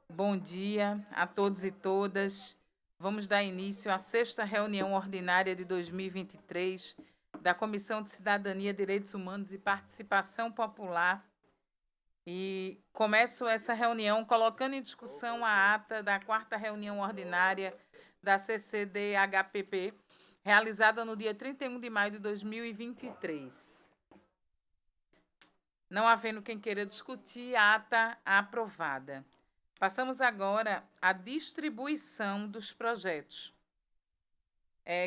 Bom dia a todos e todas. Vamos dar início à sexta reunião ordinária de 2023 da Comissão de Cidadania, Direitos Humanos e Participação Popular. E começo essa reunião colocando em discussão a ata da quarta reunião ordinária da CCD-HPP, realizada no dia 31 de maio de 2023. Não havendo quem queira discutir, a ata aprovada. Passamos agora à distribuição dos projetos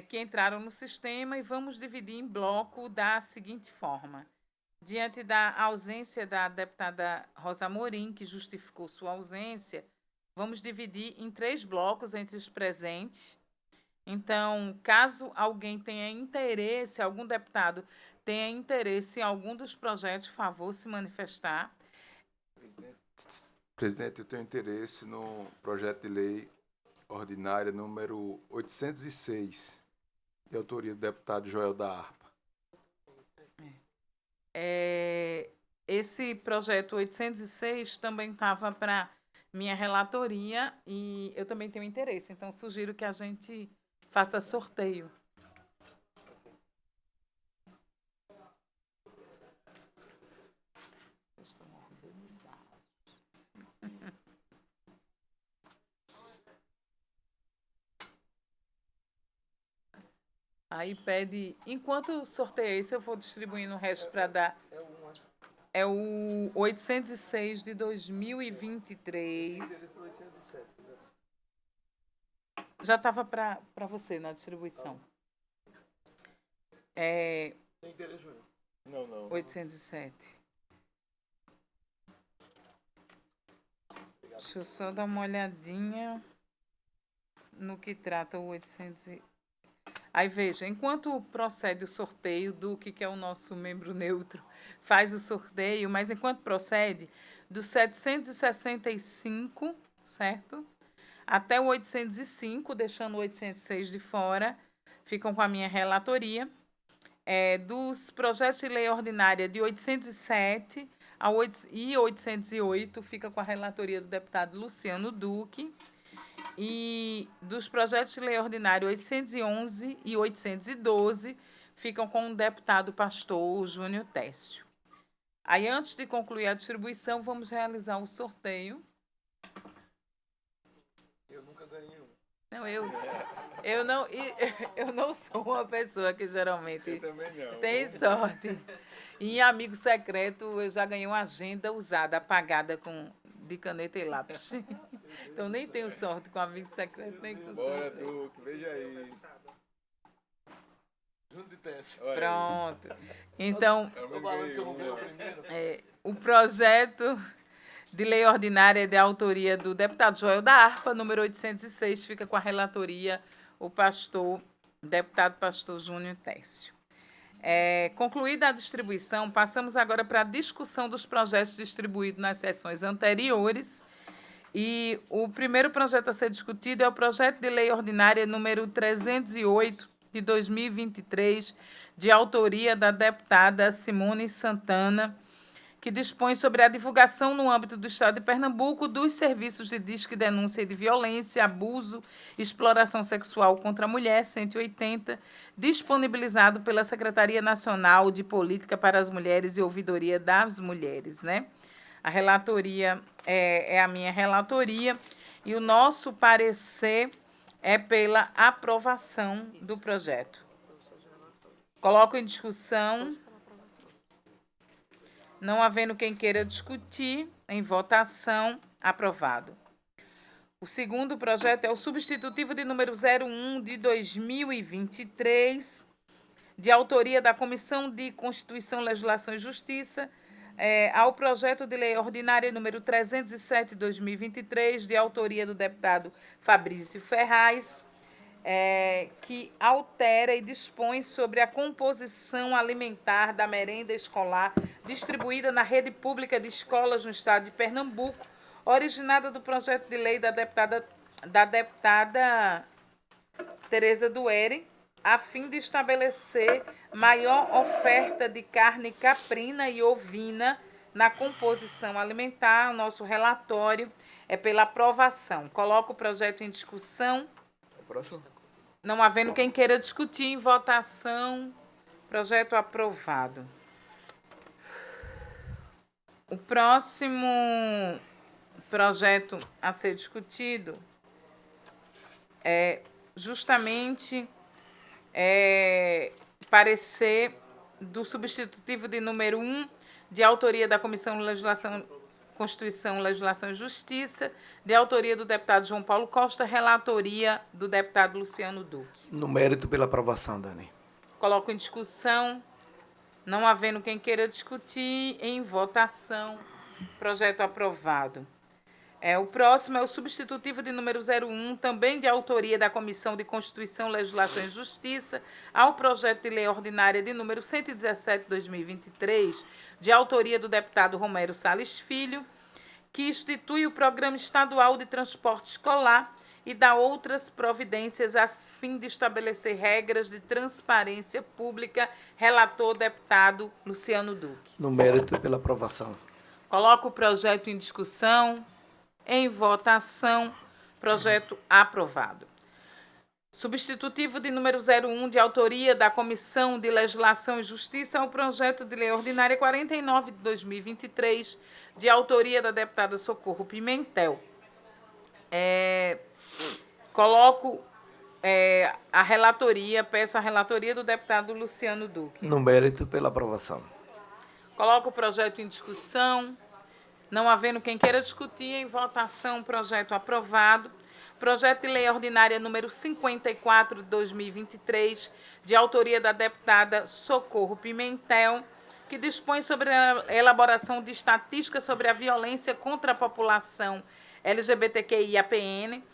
que entraram no sistema e vamos dividir em bloco da seguinte forma. Diante da ausência da deputada Rosa Amorim, que justificou sua ausência, vamos dividir em 3 blocos entre os presentes. Então, caso alguém tenha interesse, algum deputado tenha interesse em algum dos projetos, por favor, se manifestar. Presidente, eu tenho interesse no projeto de lei ordinária número 806, de autoria do deputado Joel da Harpa. Esse projeto 806 também estava para minha relatoria e eu também tenho interesse, então sugiro que a gente faça sorteio. Aí pede, enquanto sorteio esse, eu vou distribuindo o resto para dar. É o 806 de 2023. Já estava para você na distribuição. Tem interesse não? Não. 807. Deixa eu só dar uma olhadinha no que trata o 800. Aí veja, enquanto procede o sorteio do que é o nosso membro neutro, faz o sorteio, mas enquanto procede, do 765, certo? Até o 805, deixando o 806 de fora, ficam com a minha relatoria. Dos projetos de lei ordinária de 807 e 808, fica com a relatoria do deputado Luciano Duque. E dos projetos de lei ordinária 811 e 812 ficam com o deputado pastor Júnior Técio. Aí, antes de concluir a distribuição, vamos realizar o sorteio. Eu nunca ganhei um. Não, eu não sou uma pessoa que geralmente tem sorte. E em amigo secreto, eu já ganhei uma agenda usada, apagada de caneta e lápis. Então, nem tenho sorte com amigo secreto, nem com Bora, sorte. Duque, veja aí. Junto de teste. Pronto. Então, Primeiro. o projeto de lei ordinária de autoria do deputado Joel da Harpa, número 806, fica com a relatoria o deputado pastor Júnior Técio. Concluída a distribuição, passamos agora para a discussão dos projetos distribuídos nas sessões anteriores. E o primeiro projeto a ser discutido é o projeto de lei ordinária número 308 de 2023, de autoria da deputada Simone Santana, que dispõe sobre a divulgação no âmbito do Estado de Pernambuco dos serviços de disque denúncia de violência, abuso e exploração sexual contra a mulher, 180, disponibilizado pela Secretaria Nacional de Política para as Mulheres e Ouvidoria das Mulheres, né? A relatoria é a minha relatoria e o nosso parecer é pela aprovação do projeto. Coloco em discussão. Não havendo quem queira discutir, em votação, aprovado. O segundo projeto é o substitutivo de número 01 de 2023, de autoria da Comissão de Constituição, Legislação e Justiça, ao projeto de lei ordinária número 307 de 2023, de autoria do deputado Fabrício Ferraz, que altera e dispõe sobre a composição alimentar da merenda escolar distribuída na rede pública de escolas no estado de Pernambuco, originada do projeto de lei da deputada da deputada Tereza Duere, a fim de estabelecer maior oferta de carne caprina e ovina na composição alimentar. O nosso relatório é pela aprovação. Coloco o projeto em discussão. Próximo. Não havendo quem queira discutir, em votação, projeto aprovado. O próximo projeto a ser discutido é justamente parecer do substitutivo de número 1, de autoria da Comissão de Legislação, Constituição, Legislação e Justiça, de autoria do deputado João Paulo Costa, relatoria do deputado Luciano Duque. No mérito, pela aprovação, Dani. Coloco em discussão. Não havendo quem queira discutir, em votação, projeto aprovado. O próximo é o substitutivo de número 01, também de autoria da Comissão de Constituição, Legislação e Justiça, ao projeto de lei ordinária de número 117/2023, de autoria do deputado Romero Salles Filho, que institui o Programa Estadual de Transporte Escolar e dá outras providências a fim de estabelecer regras de transparência pública. Relator, deputado Luciano Duque. No mérito, pela aprovação. Coloco o projeto em discussão. Em votação, projeto aprovado. Substitutivo de número 01, de autoria da Comissão de Legislação e Justiça, ao projeto de lei ordinária 49 de 2023, de autoria da deputada Socorro Pimentel. Coloco a relatoria, peço a relatoria do deputado Luciano Duque. No mérito, pela aprovação. Coloco o projeto em discussão. Não havendo quem queira discutir, em votação, projeto aprovado. Projeto de lei ordinária número 54 de 2023, de autoria da deputada Socorro Pimentel, que dispõe sobre a elaboração de estatísticas sobre a violência contra a população LGBTQIAPN+,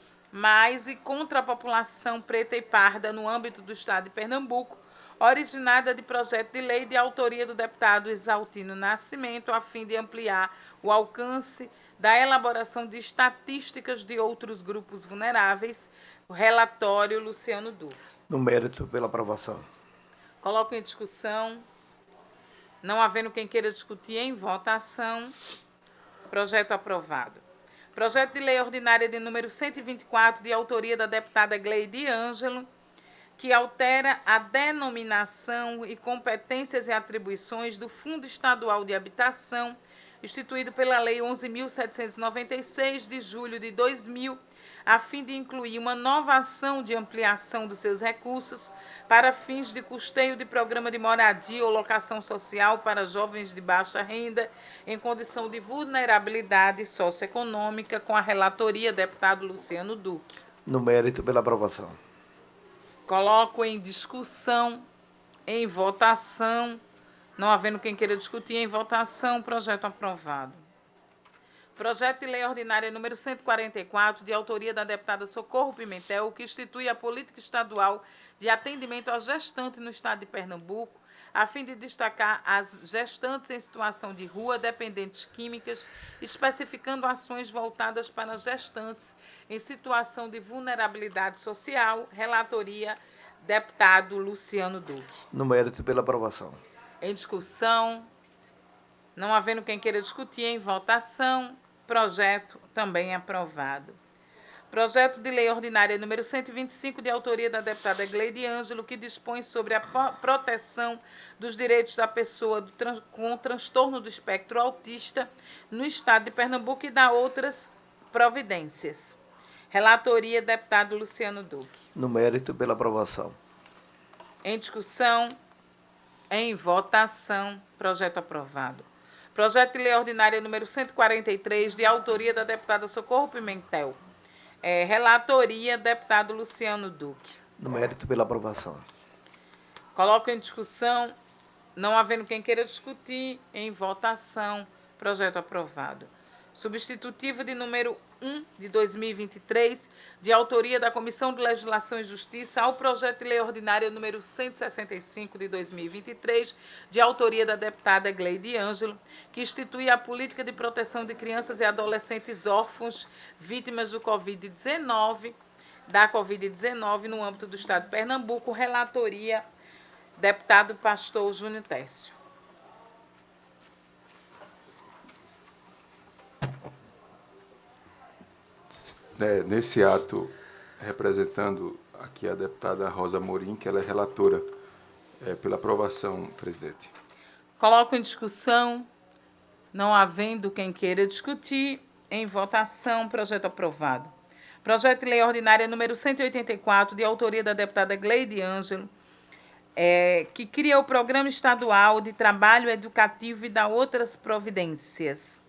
e contra a população preta e parda no âmbito do Estado de Pernambuco, originada de projeto de lei de autoria do deputado Exaltino Nascimento, a fim de ampliar o alcance da elaboração de estatísticas de outros grupos vulneráveis. O relatório, Luciano Duque. No mérito, pela aprovação. Coloco em discussão. Não havendo quem queira discutir, em votação. Projeto aprovado. Projeto de lei ordinária de número 124, de autoria da deputada Gleide Ângelo, que altera a denominação e competências e atribuições do Fundo Estadual de Habitação, instituído pela Lei 11.796, de julho de 2000, a fim de incluir uma nova ação de ampliação dos seus recursos para fins de custeio de programa de moradia ou locação social para jovens de baixa renda em condição de vulnerabilidade socioeconômica, com a relatoria deputado Luciano Duque. No mérito, pela aprovação. Coloco em discussão, em votação. Não havendo quem queira discutir, em votação, projeto aprovado. Projeto de lei ordinária número 144, de autoria da deputada Socorro Pimentel, que institui a política estadual de atendimento à gestante no Estado de Pernambuco, a fim de destacar as gestantes em situação de rua, dependentes químicas, especificando ações voltadas para gestantes em situação de vulnerabilidade social. Relatoria, deputado Luciano Duque. No mérito, pela aprovação. Em discussão. Não havendo quem queira discutir, em votação, projeto também aprovado. Projeto de lei ordinária número 125, de autoria da deputada Gleide Ângelo, que dispõe sobre a proteção dos direitos da pessoa com transtorno do espectro autista no Estado de Pernambuco e dá outras providências. Relatoria, deputado Luciano Duque. No mérito, pela aprovação. Em discussão, em votação, projeto aprovado. Projeto de lei ordinária número 143, de autoria da deputada Socorro Pimentel. Relatoria, deputado Luciano Duque. No mérito, pela aprovação. Coloco em discussão. Não havendo quem queira discutir, em votação, projeto aprovado. Substitutivo de número 1 de 2023, de autoria da Comissão de Legislação e Justiça, ao projeto de lei ordinária número 165 de 2023, de autoria da deputada Gleide Ângelo, que institui a política de proteção de crianças e adolescentes órfãos vítimas do Covid-19, no âmbito do Estado de Pernambuco, relatoria deputado Pastor Júnior Técio. Nesse ato, representando aqui a deputada Rosa Amorim, que ela é relatora pela aprovação, presidente. Coloco em discussão, não havendo quem queira discutir, em votação, projeto aprovado. Projeto de lei ordinária número 184, de autoria da deputada Gleide Ângelo, que cria o Programa Estadual de Trabalho Educativo e dá outras providências,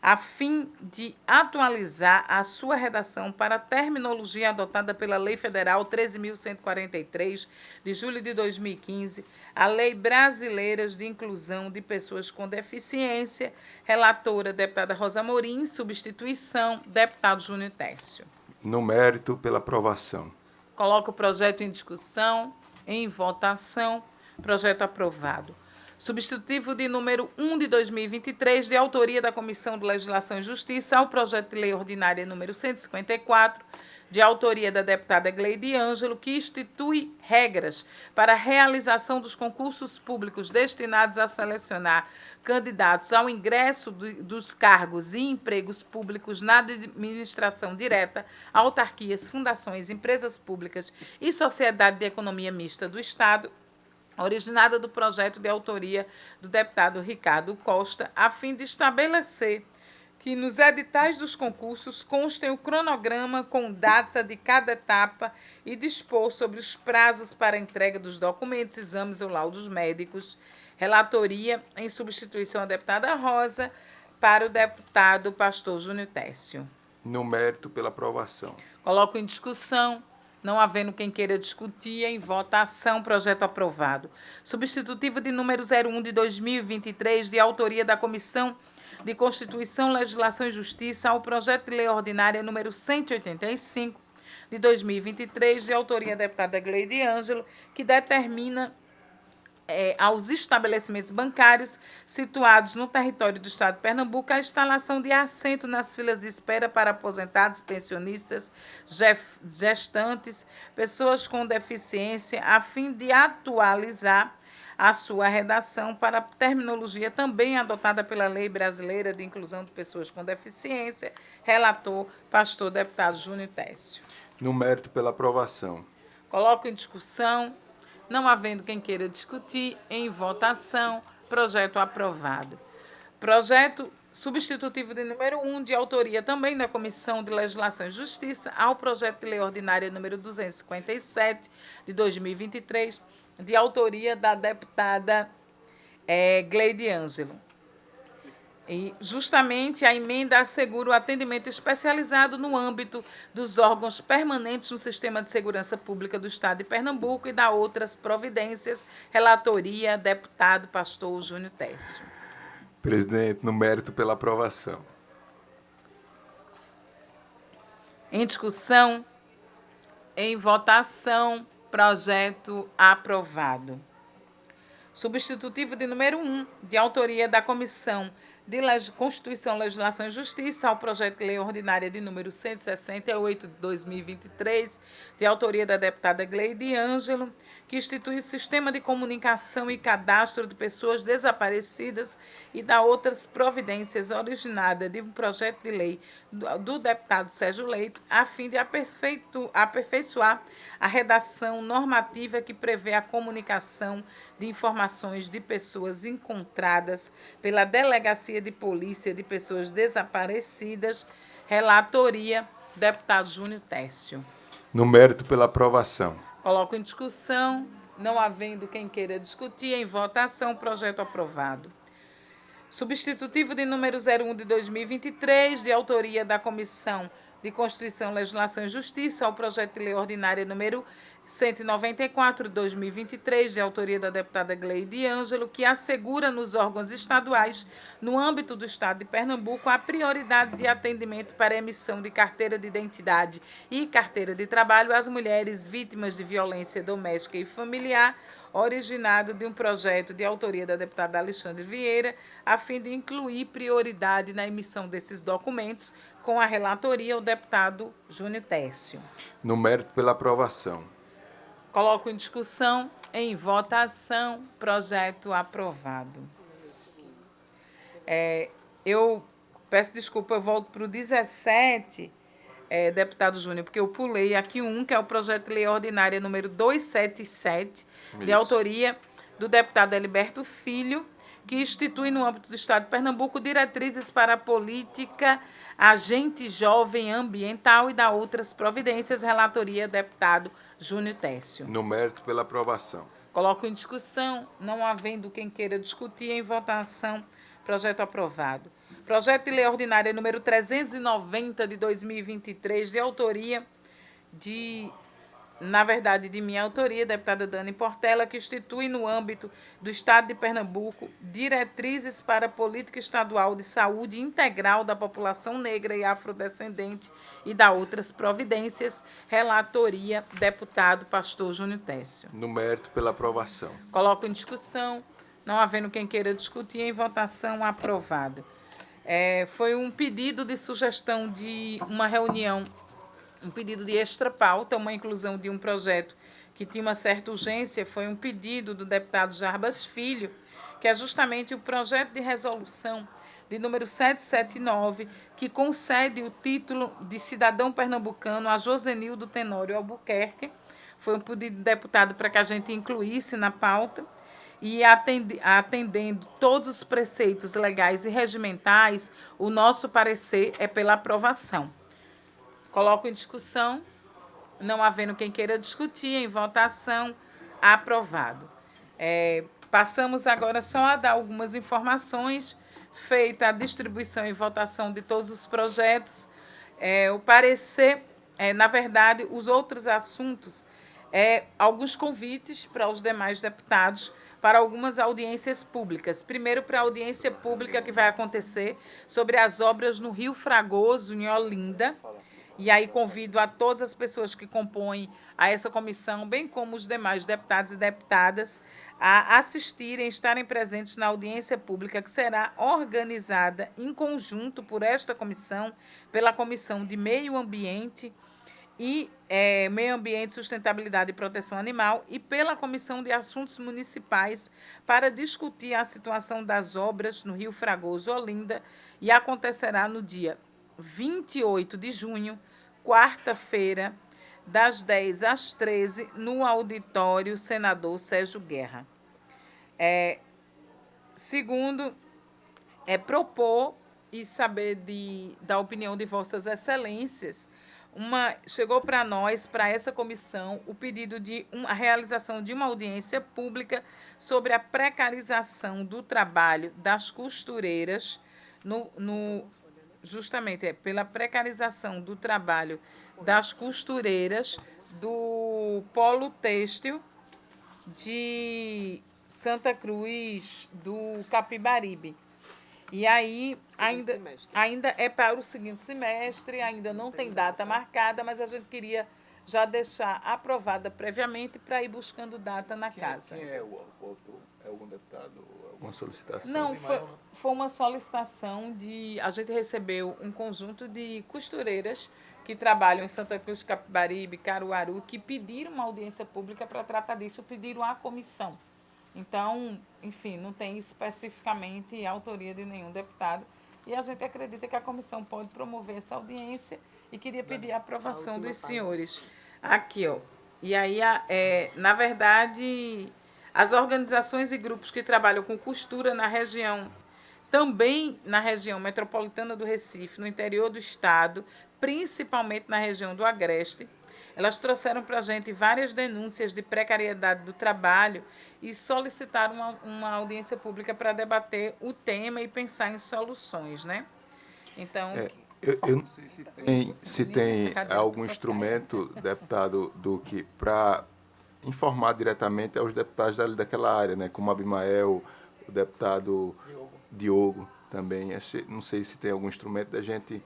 a fim de atualizar a sua redação para a terminologia adotada pela Lei Federal 13.143, de julho de 2015, a Lei Brasileira de Inclusão de Pessoas com Deficiência, relatora deputada Rosa Amorim, substituição, deputado Júnior Técio. No mérito, pela aprovação. Coloco o projeto em discussão, em votação, projeto aprovado. Substitutivo de número 1 de 2023, de autoria da Comissão de Legislação e Justiça, ao projeto de lei ordinária número 154, de autoria da deputada Gleide Ângelo, que institui regras para a realização dos concursos públicos destinados a selecionar candidatos ao ingresso dos cargos e empregos públicos na administração direta, autarquias, fundações, empresas públicas e sociedade de economia mista do Estado, originada do projeto de autoria do deputado Ricardo Costa, a fim de estabelecer que nos editais dos concursos constem o cronograma com data de cada etapa e dispor sobre os prazos para entrega dos documentos, exames ou laudos médicos. Relatoria em substituição à deputada Rosa, para o deputado Pastor Júnior Técio. No mérito, pela aprovação. Coloco em discussão, não havendo quem queira discutir, em votação, projeto aprovado. Substitutivo de número 01 de 2023, de autoria da Comissão de Constituição, Legislação e Justiça, ao projeto de lei ordinária número 185 de 2023, de autoria da deputada Gleide Ângelo, que determina aos estabelecimentos bancários situados no território do Estado de Pernambuco a instalação de assento nas filas de espera para aposentados, pensionistas, gestantes, pessoas com deficiência, a fim de atualizar a sua redação para a terminologia também adotada pela Lei Brasileira de Inclusão de Pessoas com Deficiência, relator, pastor deputado Júnior Técio. No mérito, pela aprovação. Coloco em discussão, não havendo quem queira discutir, em votação, projeto aprovado. Projeto substitutivo de número 1, de autoria também da Comissão de Legislação e Justiça, ao projeto de lei ordinária número 257, de 2023, de autoria da deputada Gleide Ângelo. E, justamente, a emenda assegura o atendimento especializado no âmbito dos órgãos permanentes no Sistema de Segurança Pública do Estado de Pernambuco e dá outras providências. Relatoria, deputado Pastor Júnior Técio. Presidente, no mérito, pela aprovação. Em discussão, em votação, projeto aprovado. Substitutivo de número 1, de autoria da Comissão de Constituição, Legislação e Justiça, ao projeto de lei ordinária de número 168 de 2023, de autoria da deputada Gleide Ângelo, que institui o Sistema de Comunicação e Cadastro de Pessoas Desaparecidas e dá outras providências, originada de um projeto de lei do deputado Sérgio Leito, a fim de aperfeiçoar a redação normativa que prevê a comunicação de informações de pessoas encontradas pela Delegacia de Polícia de Pessoas Desaparecidas. Relatoria, deputado Júnior Técio. No mérito, pela aprovação. Coloco em discussão, não havendo quem queira discutir, em votação, projeto aprovado. Substitutivo de número 01 de 2023, de autoria da Comissão de Constituição, Legislação e Justiça, ao projeto de lei ordinária número 194, 2023, de autoria da deputada Gleide Ângelo, que assegura nos órgãos estaduais, no âmbito do Estado de Pernambuco, a prioridade de atendimento para emissão de carteira de identidade e carteira de trabalho às mulheres vítimas de violência doméstica e familiar, originado de um projeto de autoria da deputada Alexandre Vieira, a fim de incluir prioridade na emissão desses documentos, com a relatoria o deputado Júnior Técio. No mérito, pela aprovação. Coloco em discussão, em votação, projeto aprovado. Eu peço desculpa, eu volto para o 17, deputado Júnior, porque eu pulei aqui que é o projeto de lei ordinária número 277, de autoria do deputado Heliberto Filho, que institui no âmbito do Estado de Pernambuco diretrizes para a política agente jovem ambiental e da outras providências, relatoria deputado Júnior Técio. No mérito, pela aprovação. Coloco em discussão, não havendo quem queira discutir, em votação, projeto aprovado. Projeto de lei ordinária número 390 de 2023, de autoria de minha autoria, deputada Dani Portela, que institui no âmbito do Estado de Pernambuco diretrizes para a política estadual de saúde integral da população negra e afrodescendente e da outras providências, relatoria deputado pastor Júnior Técio. No mérito, pela aprovação. Coloco em discussão, não havendo quem queira discutir, em votação, aprovado. Foi um pedido de sugestão de uma reunião, um pedido de extra-pauta, uma inclusão de um projeto que tinha uma certa urgência, foi um pedido do deputado Jarbas Filho, que é justamente o projeto de resolução de número 779, que concede o título de cidadão pernambucano a Josenildo Tenório Albuquerque. Foi um pedido do deputado para que a gente incluísse na pauta, e atendendo todos os preceitos legais e regimentais, o nosso parecer é pela aprovação. Coloco em discussão, não havendo quem queira discutir, em votação, aprovado. Passamos agora só a dar algumas informações, feita a distribuição e votação de todos os projetos. O parecer, na verdade, os outros assuntos, alguns convites para os demais deputados para algumas audiências públicas. Primeiro, para a audiência pública que vai acontecer sobre as obras no Rio Fragoso, em Olinda. E aí convido a todas as pessoas que compõem a essa comissão, bem como os demais deputados e deputadas, a assistirem, estarem presentes na audiência pública que será organizada em conjunto por esta comissão, pela Comissão de Meio Ambiente e Meio Ambiente, Sustentabilidade e Proteção Animal e pela Comissão de Assuntos Municipais para discutir a situação das obras no Rio Fragoso, Olinda, e acontecerá no dia 28 de junho, quarta-feira, das 10 às 13, no auditório Senador Sérgio Guerra. Segundo, propor e saber da opinião de Vossas Excelências, chegou para nós, para essa comissão, o pedido de a realização de uma audiência pública sobre a precarização do trabalho das costureiras justamente pela precarização do trabalho das costureiras do Polo Têxtil de Santa Cruz do Capibaribe. E aí, ainda é para o seguinte semestre, ainda não tem data marcada, mas a gente queria já deixar aprovada previamente para ir buscando data na casa. Quem é o autor? É algum deputado? Alguma solicitação? Não, foi uma solicitação a gente recebeu um conjunto de costureiras que trabalham em Santa Cruz, Capibaribe, Caruaru, que pediram uma audiência pública para tratar disso, pediram à comissão. Então, enfim, não tem especificamente a autoria de nenhum deputado. E a gente acredita que a comissão pode promover essa audiência e queria pedir a aprovação dos senhores. Aqui, ó. E aí, na verdade, as organizações e grupos que trabalham com costura na região, também na região metropolitana do Recife, no interior do estado, principalmente na região do Agreste, elas trouxeram para a gente várias denúncias de precariedade do trabalho e solicitaram uma audiência pública para debater o tema e pensar em soluções, né? Então, Eu não sei se tem algum instrumento, deputado Duque, para informar diretamente aos deputados daquela área, né? Como Abimael, o deputado Diogo também. Não sei se tem algum instrumento da gente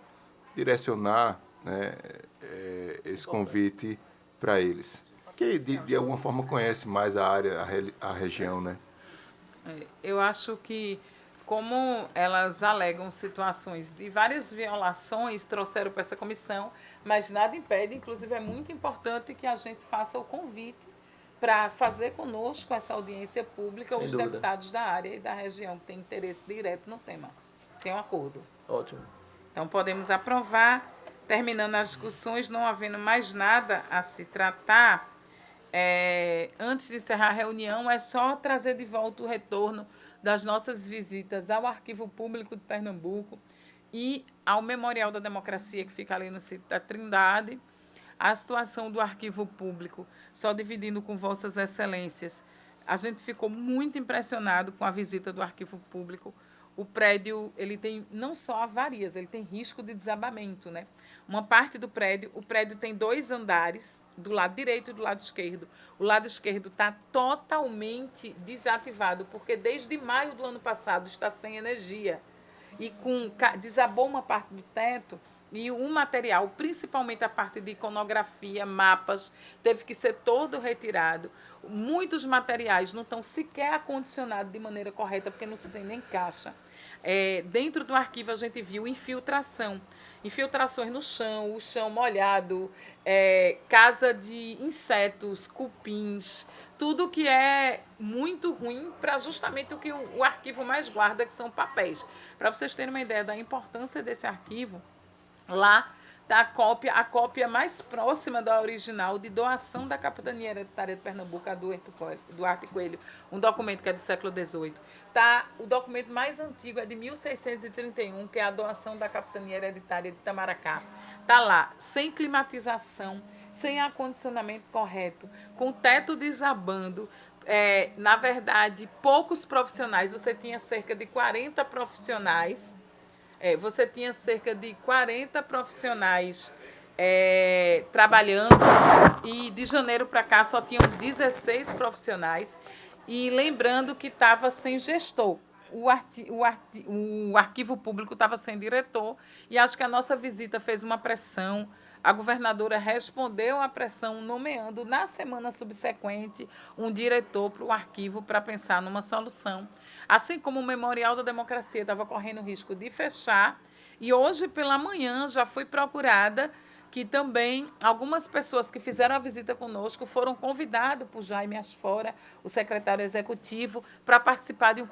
direcionar, né, esse convite para eles. Que de alguma forma conhece mais a área, a região, né? Eu acho que, como elas alegam situações de várias violações, trouxeram para essa comissão, mas nada impede, inclusive é muito importante que a gente faça o convite para fazer conosco essa audiência pública Sem os dúvida. deputados da área e da região que têm interesse direto no tema. Tem um acordo. Ótimo. Então, podemos aprovar, terminando as discussões, não havendo mais nada a se tratar. Antes de encerrar a reunião, é só trazer de volta o retorno das nossas visitas ao Arquivo Público de Pernambuco e ao Memorial da Democracia, que fica ali no sítio da Trindade. A situação do Arquivo Público, só dividindo com Vossas Excelências, a gente ficou muito impressionado com a visita do Arquivo Público. O prédio, ele tem não só avarias, ele tem risco de desabamento, né? Uma parte do prédio, o prédio tem 2 andares, do lado direito e do lado esquerdo. O lado esquerdo está totalmente desativado, porque desde maio do ano passado está sem energia. E desabou uma parte do teto e o material, principalmente a parte de iconografia, mapas, teve que ser todo retirado. Muitos materiais não estão sequer acondicionados de maneira correta, porque não se tem nem caixa. Dentro do arquivo a gente viu infiltrações no chão, o chão molhado, casa de insetos, cupins, tudo que é muito ruim para justamente o que o arquivo mais guarda, que são papéis. Para vocês terem uma ideia da importância desse arquivo, lá está a cópia mais próxima da original de doação da Capitania Hereditária de Pernambuco, a Duarte Coelho, um documento que é do século XVIII. O documento mais antigo é de 1631, que é a doação da Capitania Hereditária de Itamaracá. Está lá, sem climatização, sem acondicionamento correto, com o teto desabando. Na verdade, poucos profissionais, você tinha cerca de 40 profissionais. Você tinha cerca de 40 profissionais trabalhando e de janeiro para cá só tinham 16 profissionais. E lembrando que estava sem gestor. O Arquivo Público estava sem diretor e acho que a nossa visita fez uma pressão. A governadora respondeu à pressão, nomeando na semana subsequente um diretor para o arquivo para pensar numa solução. Assim como o Memorial da Democracia estava correndo risco de fechar, e hoje pela manhã já foi procurada que também algumas pessoas que fizeram a visita conosco foram convidadas por Jaime Asfora, o secretário executivo, para participar de um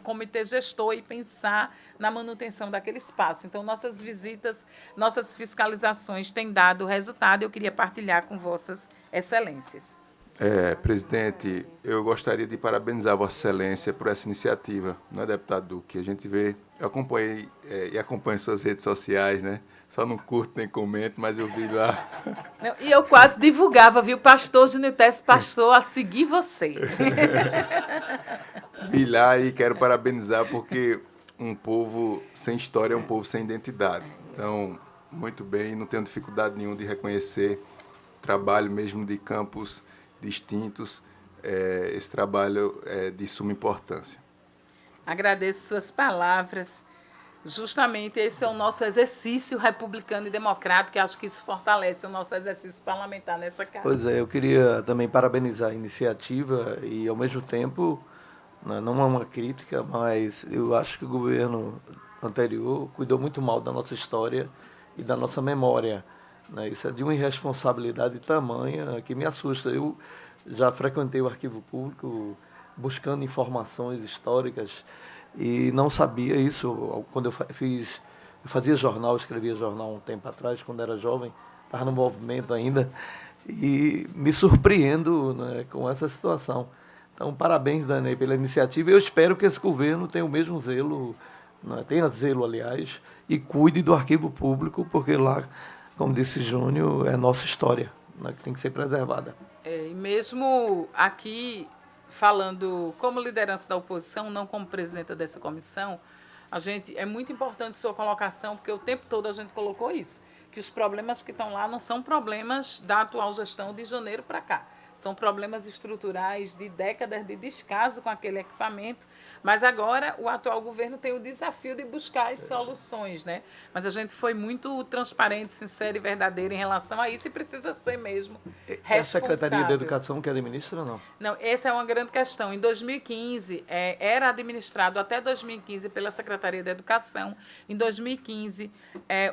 comitê gestor e pensar na manutenção daquele espaço. Então, nossas visitas, nossas fiscalizações têm dado resultado e eu queria partilhar com Vossas Excelências. Presidente, eu gostaria de parabenizar Vossa Excelência por essa iniciativa, não é, deputado Duque? A gente vê, eu acompanhei e acompanho suas redes sociais, né? Só não curto nem comento, mas eu vi lá. Não, e eu quase divulgava, viu? Pastor Júnior Tesses passou a seguir você. Vi lá e quero parabenizar porque um povo sem história é um povo sem identidade. Então, muito bem, não tenho dificuldade nenhuma de reconhecer o trabalho mesmo de campos distintos. Esse trabalho é de suma importância. Agradeço suas palavras. Justamente esse é o nosso exercício republicano e democrático, e acho que isso fortalece o nosso exercício parlamentar nessa casa. Pois é, eu queria também parabenizar a iniciativa e, ao mesmo tempo, não é uma crítica, mas eu acho que o governo anterior cuidou muito mal da nossa história e da nossa memória. Né? Isso é de uma irresponsabilidade tamanha que me assusta. Eu já frequentei o Arquivo Público buscando informações históricas e não sabia isso. Quando eu fazia jornal, escrevia jornal um tempo atrás, quando era jovem, estava no movimento ainda, e me surpreendo, né, com essa situação. Então, parabéns, Dani, pela iniciativa. Eu espero que esse governo tenha o mesmo zelo, né, tenha zelo, aliás, e cuide do Arquivo Público, porque lá, como disse Júnior, é nossa história, né, que tem que ser preservada. E mesmo aqui, falando como liderança da oposição, não como presidenta dessa comissão, É muito importante sua colocação, porque o tempo todo a gente colocou isso, que os problemas que estão lá não são problemas da atual gestão de janeiro para cá. São problemas estruturais de décadas de descaso com aquele equipamento, mas agora o atual governo tem o desafio de buscar as soluções, né? Mas a gente foi muito transparente, sincero e verdadeiro em relação a isso e precisa ser mesmo responsável. É a Secretaria da Educação que administra ou não? Não, essa é uma grande questão. Em 2015, era administrado até 2015 pela Secretaria da Educação. Em 2015,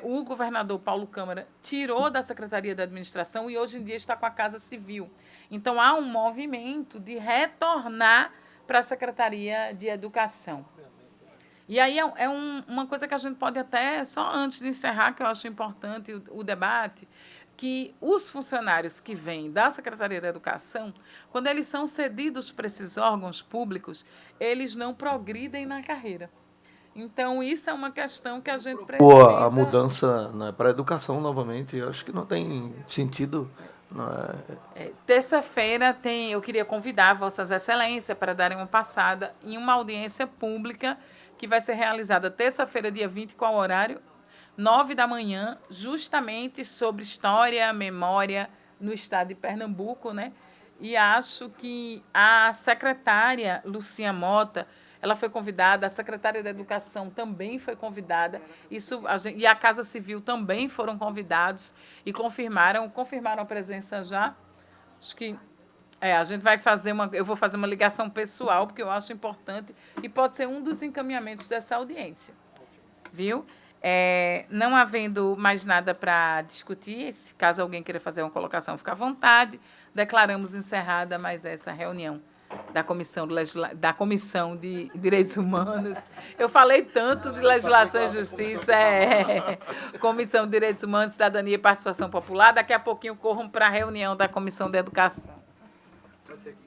o governador Paulo Câmara tirou da Secretaria da Administração e hoje em dia está com a Casa Civil. Então, há um movimento de retornar para a Secretaria de Educação. E aí uma coisa que a gente pode até, só antes de encerrar, que eu acho importante o debate, que os funcionários que vêm da Secretaria da Educação, quando eles são cedidos para esses órgãos públicos, eles não progridem na carreira. Então, isso é uma questão que a gente precisa... A mudança, né, para a educação, novamente, eu acho que não tem sentido... Terça-feira eu queria convidar Vossas Excelências para darem uma passada em uma audiência pública que vai ser realizada terça-feira, dia 20, qual horário? 9 da manhã, justamente sobre história, memória no estado de Pernambuco, né? E acho que a secretária Lucia Mota, ela foi convidada, a secretária da Educação também foi convidada, e a Casa Civil também foram convidados e confirmaram a presença já. Acho que a gente vai fazer eu vou fazer uma ligação pessoal, porque eu acho importante, e pode ser um dos encaminhamentos dessa audiência. Viu? Não havendo mais nada para discutir, se caso alguém queira fazer uma colocação, fica à vontade. Declaramos encerrada mais essa reunião da Comissão de Direitos Humanos. Eu falei tanto de Legislação e Justiça, Comissão de Direitos Humanos, Cidadania e Participação Popular. Daqui a pouquinho corram para a reunião da Comissão de Educação. Vai ser aqui.